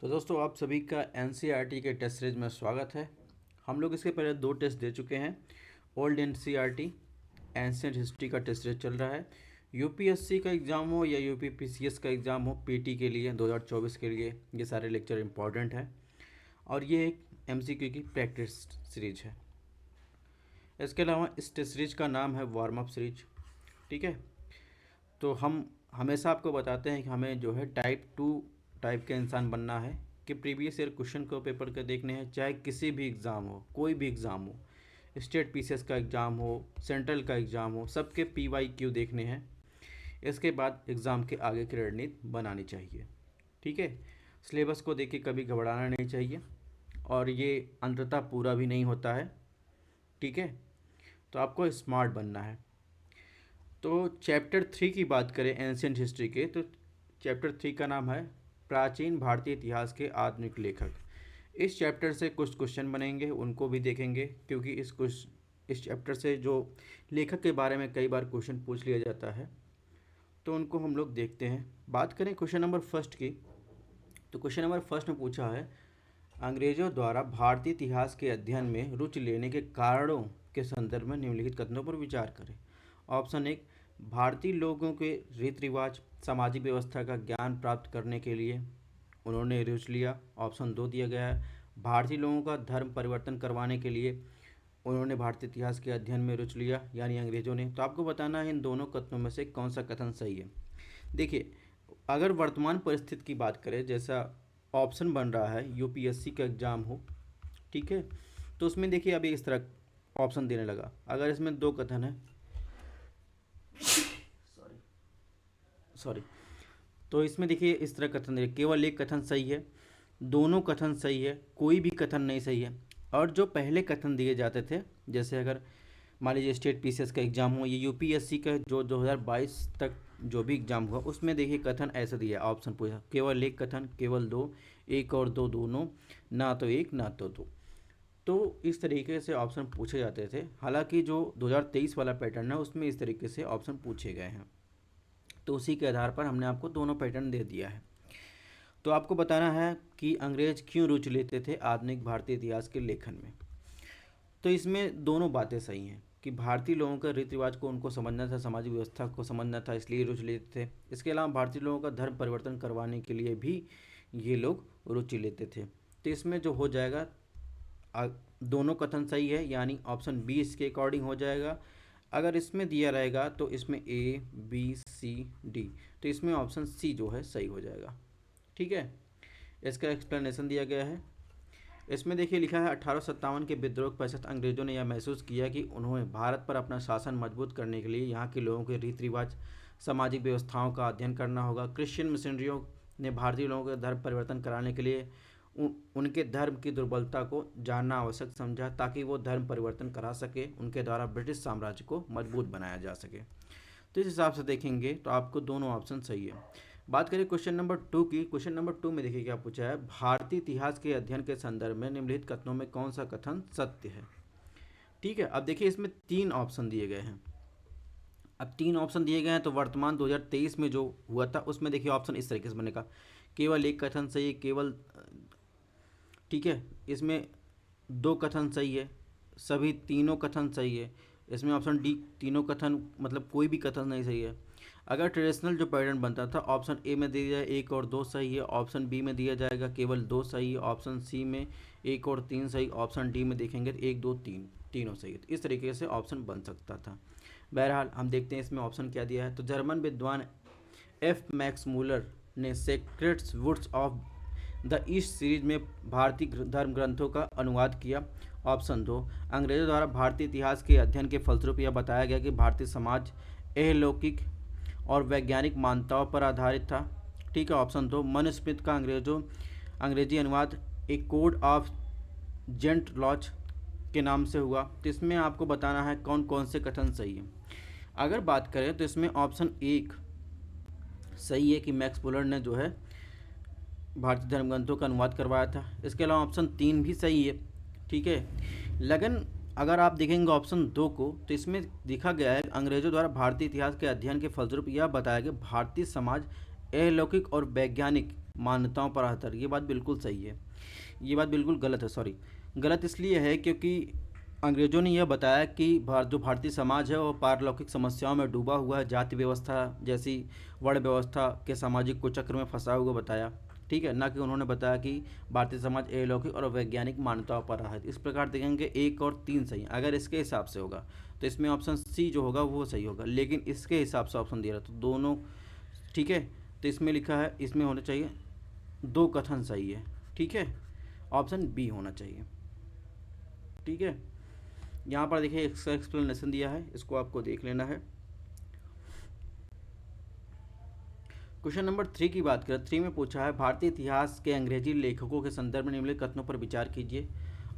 तो दोस्तों आप सभी का एनसीईआरटी के टेस्ट सीरीज में स्वागत है। हम लोग इसके पहले 2 टेस्ट दे चुके हैं। ओल्ड एनसीईआरटी एंशिएंट हिस्ट्री का टेस्ट सीरीज चल रहा है। यूपीएससी का एग्ज़ाम हो या यूपीपीसीएस का एग्ज़ाम हो, पीटी के लिए 2024 के लिए ये सारे लेक्चर इंपॉर्टेंट है और ये एक एमसीक्यू की प्रैक्टिस सीरीज है। इसके अलावा इस टेस्ट सीरीज का नाम है वार्म अप सीरीज। ठीक है, तो हम हमेशा आपको बताते हैं कि हमें जो है टाइप का इंसान बनना है कि प्रीवियस ईयर क्वेश्चन को पेपर के देखने हैं, चाहे किसी भी एग्ज़ाम हो, कोई भी एग्ज़ाम हो, स्टेट पीसीएस का एग्ज़ाम हो, सेंट्रल का एग्ज़ाम हो, सबके पीवाईक्यू देखने हैं। इसके बाद एग्ज़ाम के आगे की रणनीति बनानी चाहिए। ठीक है, सिलेबस को देख के कभी घबराना नहीं चाहिए और ये अंततः पूरा भी नहीं होता है। ठीक है, तो आपको स्मार्ट बनना है। तो चैप्टर 3 की बात करें एंशिएंट हिस्ट्री के, तो चैप्टर 3 का नाम है प्राचीन भारतीय इतिहास के आधुनिक लेखक। इस चैप्टर से कुछ क्वेश्चन बनेंगे, उनको भी देखेंगे क्योंकि इस चैप्टर से जो लेखक के बारे में कई बार क्वेश्चन पूछ लिया जाता है, तो उनको हम लोग देखते हैं। बात करें क्वेश्चन नंबर फर्स्ट की, तो क्वेश्चन नंबर फर्स्ट में पूछा है अंग्रेजों द्वारा भारतीय इतिहास के अध्ययन में रुचि लेने के कारणों के संदर्भ में निम्नलिखित कथनों पर विचार करें। ऑप्शन 1, भारतीय लोगों के रीति रिवाज सामाजिक व्यवस्था का ज्ञान प्राप्त करने के लिए उन्होंने रुचि लिया। ऑप्शन 2 दिया गया है, भारतीय लोगों का धर्म परिवर्तन करवाने के लिए उन्होंने भारतीय इतिहास के अध्ययन में रुचि लिया, यानी अंग्रेजों ने। तो आपको बताना है इन दोनों कथनों में से कौन सा कथन सही है। देखिए, अगर वर्तमान परिस्थिति की बात करें, जैसा ऑप्शन बन रहा है यूपीएससी का एग्ज़ाम हो, ठीक है, तो उसमें देखिए अभी इस तरह ऑप्शन देने लगा। अगर इसमें 2 कथन है, सॉरी, तो इसमें देखिए इस तरह कथन देखिए, केवल एक कथन सही है, दोनों कथन सही है, कोई भी कथन नहीं सही है। और जो पहले कथन दिए जाते थे, जैसे अगर मान लीजिए स्टेट पीसीएस का एग्ज़ाम हो, ये यूपीएससी का जो 2022 तक जो भी एग्ज़ाम हुआ, उसमें देखिए कथन ऐसा दिया, ऑप्शन पूछा केवल एक कथन, केवल दो, एक और दो दोनों, ना तो एक ना तो दो। तो इस तरीके से ऑप्शन पूछे जाते थे। हालांकि जो 2023 वाला पैटर्न है उसमें इस तरीके से ऑप्शन पूछे गए हैं, तो उसी के आधार पर हमने आपको दोनों पैटर्न दे दिया है। तो आपको बताना है कि अंग्रेज क्यों रुचि लेते थे आधुनिक भारतीय इतिहास के लेखन में। तो इसमें दोनों बातें सही हैं कि भारतीय लोगों का रीति रिवाज को उनको समझना था, सामाजिक व्यवस्था को समझना था, इसलिए रुचि लेते थे। इसके अलावा भारतीय लोगों का धर्म परिवर्तन करवाने के लिए भी ये लोग रुचि लेते थे। तो इसमें जो हो जाएगा, दोनों कथन सही है, यानी ऑप्शन बी इसके अकॉर्डिंग हो जाएगा। अगर इसमें दिया रहेगा तो इसमें ए बी सी डी, तो इसमें ऑप्शन सी जो है सही हो जाएगा। ठीक है, इसका एक्सप्लेनेशन दिया गया है। इसमें देखिए लिखा है 1857 के विद्रोह के पश्चात अंग्रेजों ने यह महसूस किया कि उन्होंने भारत पर अपना शासन मजबूत करने के लिए यहाँ के लोगों के रीति रिवाज सामाजिक व्यवस्थाओं का अध्ययन करना होगा। क्रिश्चियन मिशनरियों ने भारतीय लोगों के धर्म परिवर्तन कराने के लिए उनके धर्म की दुर्बलता को जानना आवश्यक समझा, ताकि वो धर्म परिवर्तन करा सके, उनके द्वारा ब्रिटिश साम्राज्य को मजबूत बनाया जा सके। तो इस हिसाब से देखेंगे तो आपको दोनों ऑप्शन सही है। बात करें क्वेश्चन नंबर 2 की, क्वेश्चन नंबर 2 में देखिए क्या पूछा है, भारतीय इतिहास के अध्ययन के संदर्भ में निम्नलिखित कथनों में कौन सा कथन सत्य है। ठीक है, अब देखिए इसमें 3 ऑप्शन दिए गए हैं। अब 3 ऑप्शन दिए गए हैं, तो वर्तमान 2023 में जो हुआ था उसमें देखिए ऑप्शन इस तरीके से बनेगा, केवल एक कथन सही है, केवल, ठीक है, इसमें 2 कथन सही है, सभी तीनों कथन सही है। इसमें ऑप्शन डी तीनों कथन, मतलब कोई भी कथन नहीं सही है। अगर ट्रेडिशनल जो पैटर्न बनता था, ऑप्शन ए में दिया जाए 1 और 2 सही है, ऑप्शन बी में दिया जाएगा केवल 2 सही है, ऑप्शन सी में 1 और 3 सही, ऑप्शन डी में देखेंगे तो 1 2 3 तीनों सही है। तो इस तरीके से ऑप्शन बन सकता था। बहरहाल हम देखते हैं इसमें ऑप्शन क्या दिया है। तो जर्मन विद्वान एफ मैक्स मूलर ने सेक्रेट्स वुड्स ऑफ द ईस्ट सीरीज में भारतीय धर्म ग्रंथों का अनुवाद किया। ऑप्शन 2, अंग्रेजों द्वारा भारतीय इतिहास के अध्ययन के फलस्वरूप यह बताया गया कि भारतीय समाज अलौकिक और वैज्ञानिक मान्यताओं पर आधारित था। ठीक है, ऑप्शन 2, मनुस्मृति का अंग्रेजी अनुवाद एक कोड ऑफ जेंट लॉज के नाम से हुआ। तो इसमें आपको बताना है कौन कौन से कथन सही है। अगर बात करें तो इसमें ऑप्शन 1 सही है कि मैक्स मुलर ने जो है भारतीय धर्म ग्रंथों का अनुवाद करवाया था। इसके अलावा ऑप्शन 3 भी सही है। ठीक है, लेकिन अगर आप देखेंगे ऑप्शन 2 को, तो इसमें लिखा गया है अंग्रेजों द्वारा भारतीय इतिहास के अध्ययन के फलस्वरूप यह बताया कि भारतीय समाज अलौकिक और वैज्ञानिक मान्यताओं पर आधारित। ये बात बिल्कुल सही है, ये बात बिल्कुल गलत है, सॉरी। गलत इसलिए है क्योंकि अंग्रेज़ों ने यह बताया कि जो भारतीय समाज है वो पारलौकिक समस्याओं में डूबा हुआ है, जाति व्यवस्था जैसी वर्ण व्यवस्था के सामाजिक कुचक्र में फंसा हुआ बताया, ठीक है, ना कि उन्होंने बताया कि भारतीय समाज अलौकिक और वैज्ञानिक मान्यताओं पर आधारित। इस प्रकार देखेंगे 1 और 3 सही। अगर इसके हिसाब से होगा तो इसमें ऑप्शन सी जो होगा वो सही होगा, लेकिन इसके हिसाब से ऑप्शन दिया रहा तो दोनों, ठीक है। तो इसमें लिखा है, इसमें होना चाहिए 2 कथन सही है, ठीक है, ऑप्शन बी होना चाहिए, ठीक है। यहाँ पर देखिए इसका एक्सप्लेनेशन दिया है, इसको आपको देख लेना है। क्वेश्चन नंबर 3 की बात करें, 3 में पूछा है भारतीय इतिहास के अंग्रेजी लेखकों के संदर्भ में निम्नलिखित कथनों पर विचार कीजिए।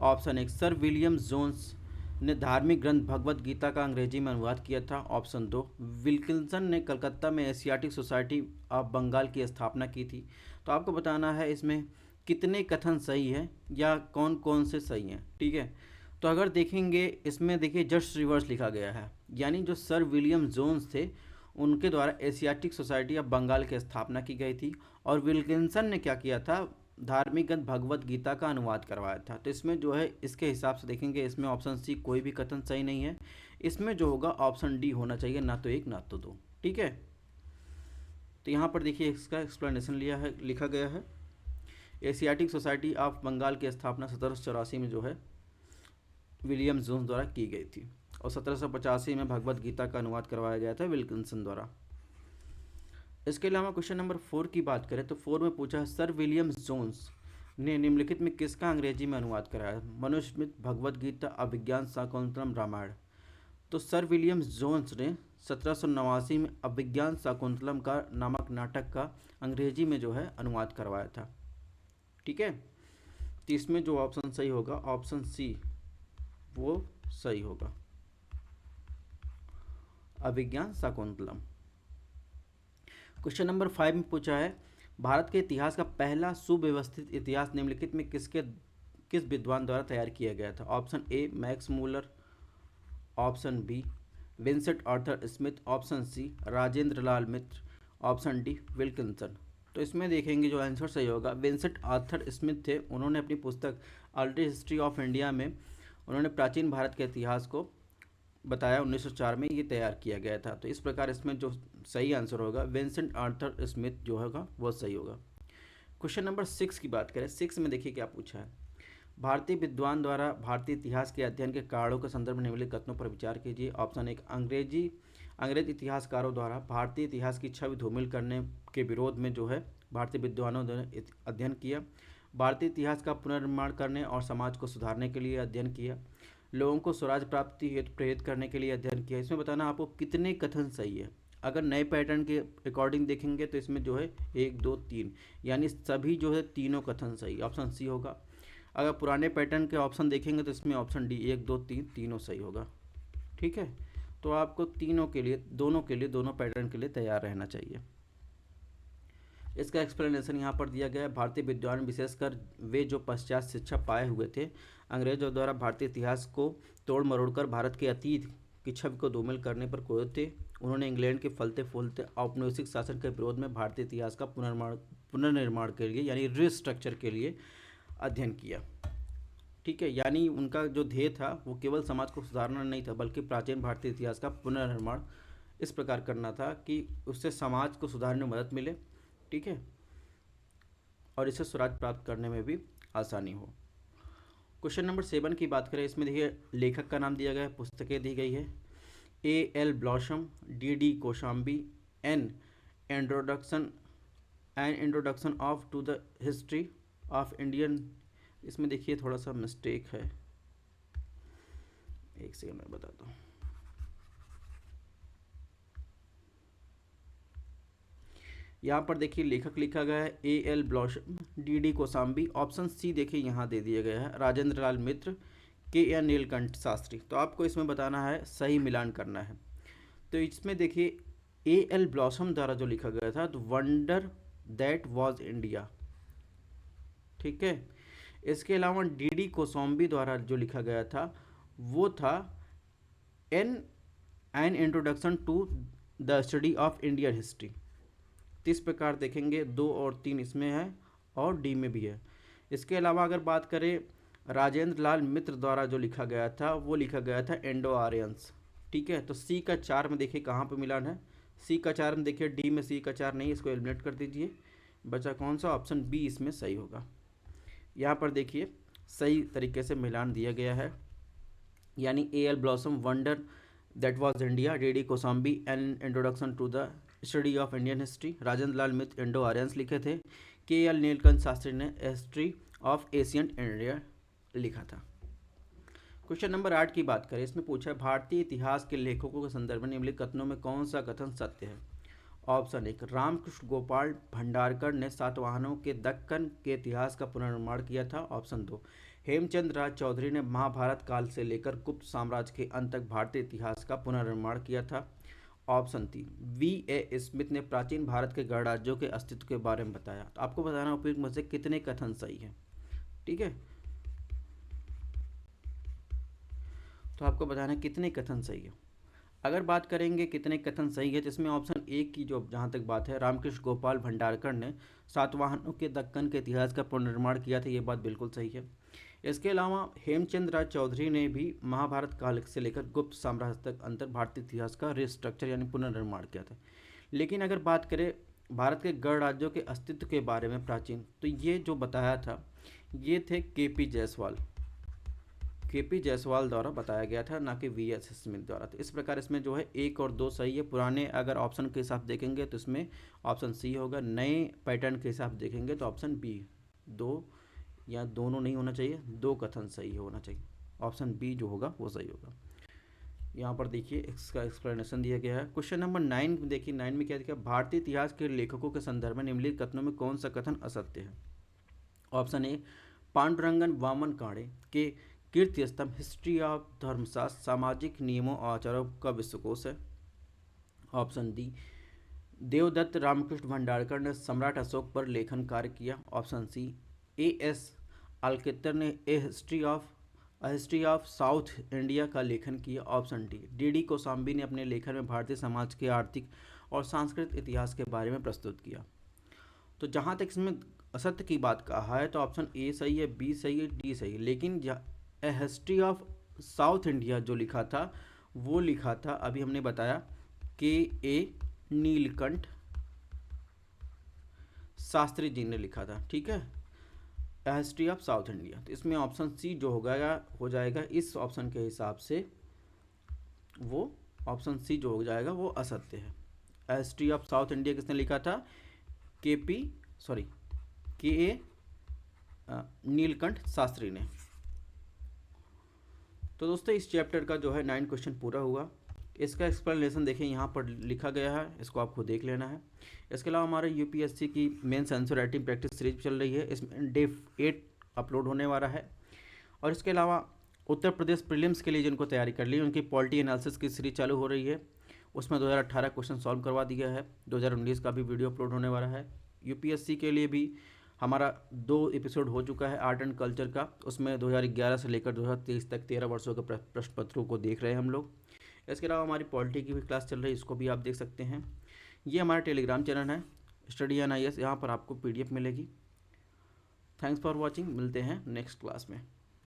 ऑप्शन 1, सर विलियम जोन्स ने धार्मिक ग्रंथ भगवत गीता का अंग्रेजी में अनुवाद किया था। ऑप्शन 2, विल्किंसन ने कलकत्ता में एशियाटिक सोसाइटी ऑफ बंगाल की स्थापना की थी। तो आपको बताना है इसमें कितने कथन सही है या कौन कौन से सही हैं, ठीक है। तो अगर देखेंगे इसमें देखिए जस्ट रिवर्स लिखा गया है, यानी जो सर विलियम जोन्स थे उनके द्वारा एशियाटिक सोसाइटी ऑफ बंगाल की स्थापना की गई थी, और विल्किंसन ने क्या किया था, धार्मिक ग्रंथ भगवत गीता का अनुवाद करवाया था। तो इसमें जो है इसके हिसाब से देखेंगे इसमें ऑप्शन सी कोई भी कथन सही नहीं है, इसमें जो होगा ऑप्शन डी होना चाहिए, ना तो 1 ना तो 2, ठीक है। तो यहाँ पर देखिए इसका एक्सप्लेनेशन लिया है, लिखा गया है एशियाटिक सोसाइटी ऑफ बंगाल की स्थापना 1784 में जो है विलियम जोन्स द्वारा की गई थी, और 1785 में भगवत गीता का अनुवाद करवाया गया था विल्किंसन द्वारा। इसके अलावा क्वेश्चन नंबर 4 की बात करें तो 4 में पूछा है सर विलियम जोन्स ने निम्नलिखित में किसका अंग्रेजी में अनुवाद कराया। मनुस्मृति, भगवत गीता, अभिज्ञान शाकुंतलम, रामायण। तो सर विलियम जोन्स ने 1789 में अभिज्ञान शाकुंतलम का नामक नाटक का अंग्रेजी में जो है अनुवाद करवाया था, ठीक है। तो इसमें जो ऑप्शन सही होगा ऑप्शन सी वो सही होगा, अभिज्ञान शाकुंतलम। क्वेश्चन नंबर 5 में पूछा है भारत के इतिहास का पहला सुव्यवस्थित इतिहास निम्नलिखित में किस विद्वान द्वारा तैयार किया गया था। Option A, Max Muller. Option B, Vincent Arthur Smith. Option C, Rajendra Lal Mitra. Option D, Wilkinson. तो इसमें देखेंगे जो आंसर सही होगा विंसेंट आर्थर स्मिथ थे। उन्होंने अपनी पुस्तक अल्टरेट हिस्ट्री ऑफ इंडिया में उन्होंने प्राचीन भारत के इतिहास को बताया, 1904 में ये तैयार किया गया था। तो इस प्रकार इसमें जो सही आंसर होगा विंसेंट आर्थर स्मिथ जो होगा वो सही होगा। क्वेश्चन नंबर 6 की बात करें, 6 में देखिए क्या पूछा है भारतीय विद्वान द्वारा भारतीय इतिहास के अध्ययन के कारणों के संदर्भ में निम्नलिखित कथनों पर विचार कीजिए। ऑप्शन 1, अंग्रेज इतिहासकारों द्वारा भारतीय इतिहास की छवि धूमिल करने के विरोध में जो है भारतीय विद्वानों ने अध्ययन किया। भारतीय इतिहास का पुनर्निर्माण करने और समाज को सुधारने के लिए अध्ययन किया। लोगों को स्वराज प्राप्ति हेतु प्रेरित करने के लिए अध्ययन किया। इसमें बताना आपको कितने कथन सही है। अगर नए पैटर्न के अकॉर्डिंग देखेंगे तो इसमें जो है 1 2 3, यानी सभी जो है तीनों कथन सही, ऑप्शन सी होगा। अगर पुराने पैटर्न के ऑप्शन देखेंगे तो इसमें ऑप्शन डी 1 2 3 तीनों सही होगा, ठीक है। तो आपको तीनों के लिए, दोनों पैटर्न के लिए तैयार रहना चाहिए। इसका एक्सप्लेनेशन यहाँ पर दिया गया है भारतीय विद्वान विशेषकर वे जो पश्चात शिक्षा पाए हुए थे अंग्रेजों द्वारा भारतीय इतिहास को तोड़ मरोड़कर भारत के अतीत की छवि को धूमिल करने पर क्रोधित थे। उन्होंने इंग्लैंड के फलते फूलते औपनिवेशिक शासन के विरोध में भारतीय इतिहास का पुनर्निर्माण के लिए यानी रिस्ट्रक्चर के लिए अध्ययन किया, ठीक है। यानी उनका जो ध्येय था वो केवल समाज को सुधारना नहीं था बल्कि प्राचीन भारतीय इतिहास का पुनर्निर्माण इस प्रकार करना था कि उससे समाज को सुधारने में मदद मिले, ठीक है, और इसे स्वराज प्राप्त करने में भी आसानी हो। क्वेश्चन नंबर 7 की बात करें, इसमें देखिए लेखक का नाम दिया गया है, पुस्तकें दी गई है। A.L. Basham, D.D. Kosambi, an introduction of to the history of Indian. इसमें देखिए थोड़ा सा मिस्टेक है, एक सेकंड मैं बताता हूँ। यहाँ पर देखिए लेखक लिखा गया है A.L. Basham, D.D. Kaushambi. Option C देखिए यहाँ दे दिया गया है राजेंद्र लाल मित्र, K.N. नीलकंठ शास्त्री। तो आपको इसमें बताना है, सही मिलान करना है। तो इसमें देखिए A.L. ब्लॉसम द्वारा जो लिखा गया था तो वंडर दैट वाज इंडिया, ठीक है। इसके अलावा D.D. कोशाम्बी द्वारा जो लिखा गया था वो था an introduction to the study of Indian history. तो इस प्रकार देखेंगे 2 और 3 इसमें है और डी में भी है। इसके अलावा अगर बात करें राजेंद्र लाल मित्र द्वारा जो लिखा गया था वो लिखा गया था इंडो आर्यंस। ठीक है, तो सी का 4 में देखिए कहाँ पे मिलान है, सी का 4 में देखिए, डी में सी का 4 नहीं, इसको एलिमिनेट कर दीजिए। बचा कौन सा, ऑप्शन बी इसमें सही होगा। यहाँ पर देखिए सही तरीके से मिलान दिया गया है, यानी A L Basham wonder that was India, D D Kosambi an introduction to the study of Indian history, Rajendra Lal Mitra Indo Aryans लिखे थे, के एल नीलकंठ शास्त्री ने हिस्ट्री ऑफ एशियंट इंडिया लिखा था। क्वेश्चन नंबर 8 की बात करें, इसमें पूछा है भारतीय इतिहास के लेखकों के संदर्भ में निम्नलिखित कथनों में कौन सा कथन सत्य है। ऑप्शन 1, रामकृष्ण गोपाल भंडारकर ने सातवाहनों के दक्कन के इतिहास का पुनर्निर्माण किया था। ऑप्शन 2, हेमचंद राज चौधरी ने महाभारत काल से लेकर गुप्त साम्राज्य के अंत तक भारतीय इतिहास का पुनर्निर्माण किया था। ऑप्शन 3, वी ए स्मिथ ने प्राचीन भारत के गणराज्यों के अस्तित्व के बारे में बताया। तो आपको बताना उपयुक्त में से कितने कथन सही है। ठीक है, तो आपको बताना कितने कथन सही है। अगर बात करेंगे कितने कथन सही है, तो इसमें ऑप्शन ए की जो जहाँ तक बात है, रामकृष्ण गोपाल भंडारकर ने सातवाहनों के दक्कन के इतिहास का पुनर्निर्माण किया था, ये बात बिल्कुल सही है। इसके अलावा हेमचंद राज चौधरी ने भी महाभारत काल से लेकर गुप्त साम्राज्य तक अंतर भारतीय इतिहास का रिस्ट्रक्चर यानी पुनर्निर्माण किया था। लेकिन अगर बात करें भारत के गणराज्यों के अस्तित्व के बारे में प्राचीन, तो ये जो बताया था ये थे केपी जायसवाल द्वारा बताया गया था, ना कि वी एस स्मिथ द्वारा। तो इस प्रकार इसमें जो है 1 और 2 सही है। पुराने अगर ऑप्शन के हिसाब देखेंगे तो इसमें ऑप्शन सी होगा, नए पैटर्न के हिसाब देखेंगे तो ऑप्शन बी, 2 या दोनों नहीं होना चाहिए, 2 कथन सही होना चाहिए, ऑप्शन बी जो होगा वो सही होगा। यहाँ पर देखिए इसका एक्सप्लेनेशन दिया गया है। क्वेश्चन नंबर 9 देखिए, 9 में क्या दिया, भारतीय इतिहास के लेखकों के संदर्भ में निम्नलिखित कथनों में कौन सा कथन असत्य है। ऑप्शन ए, पांडुरंगन वामन काणे के कीर्ति स्तंभ हिस्ट्री ऑफ धर्मशास्त्र सामाजिक नियमों और आचारों का विश्वकोश है। ऑप्शन डी, देवदत्त रामकृष्ण भंडारकर ने सम्राट अशोक पर लेखन कार्य किया। ऑप्शन सी, ए एस अलकेतर ने ए हिस्ट्री ऑफ साउथ इंडिया का लेखन किया। ऑप्शन डी डी कोसाम्बी ने अपने लेखन में भारतीय समाज के आर्थिक और सांस्कृतिक इतिहास के बारे में प्रस्तुत किया। तो जहाँ तक इसमें असत्य की बात कहा है तो ऑप्शन ए सही है, बी सही है, डी सही है। लेकिन ए हिस्ट्री ऑफ साउथ इंडिया जो लिखा था वो लिखा था, अभी हमने बताया, के ए नीलकंठ शास्त्री जी ने लिखा था। ठीक है, हिस्ट्री ऑफ साउथ इंडिया। तो इसमें ऑप्शन सी जो हो जाएगा इस ऑप्शन के हिसाब से, वो ऑप्शन सी जो हो जाएगा वो असत्य है। हिस्ट्री ऑफ साउथ इंडिया किसने लिखा था, के ए नीलकंठ शास्त्री ने। तो दोस्तों इस चैप्टर का जो है 9 क्वेश्चन पूरा हुआ। इसका एक्सप्लेनेशन देखिए यहाँ पर लिखा गया है, इसको आपको देख लेना है। इसके अलावा हमारे यूपीएससी की mains answer writing practice series चल रही है, इसमें डे 8 अपलोड होने वाला है। और इसके अलावा उत्तर प्रदेश प्रीलिम्स के लिए जिनको तैयारी कर ली उनकी पॉलिटी एनालिसिस की सीरीज चालू हो रही है, उसमें 2018 क्वेश्चन सॉल्व करवा दिया है, 2019 का भी वीडियो अपलोड होने वाला है। यूपीएससी के लिए भी हमारा 2 एपिसोड हो चुका है आर्ट एंड कल्चर का, उसमें 2011 से लेकर 2023 तक 13 वर्षों के प्रश्न पत्रों को देख रहे हैं हम लोग। इसके अलावा हमारी पॉलिटी की भी क्लास चल रही है, इसको भी आप देख सकते हैं। ये हमारा टेलीग्राम चैनल है स्टडी एन IAS, यहाँ पर आपको PDF मिलेगी। थैंक्स फॉर वॉचिंग, मिलते हैं नेक्स्ट क्लास में।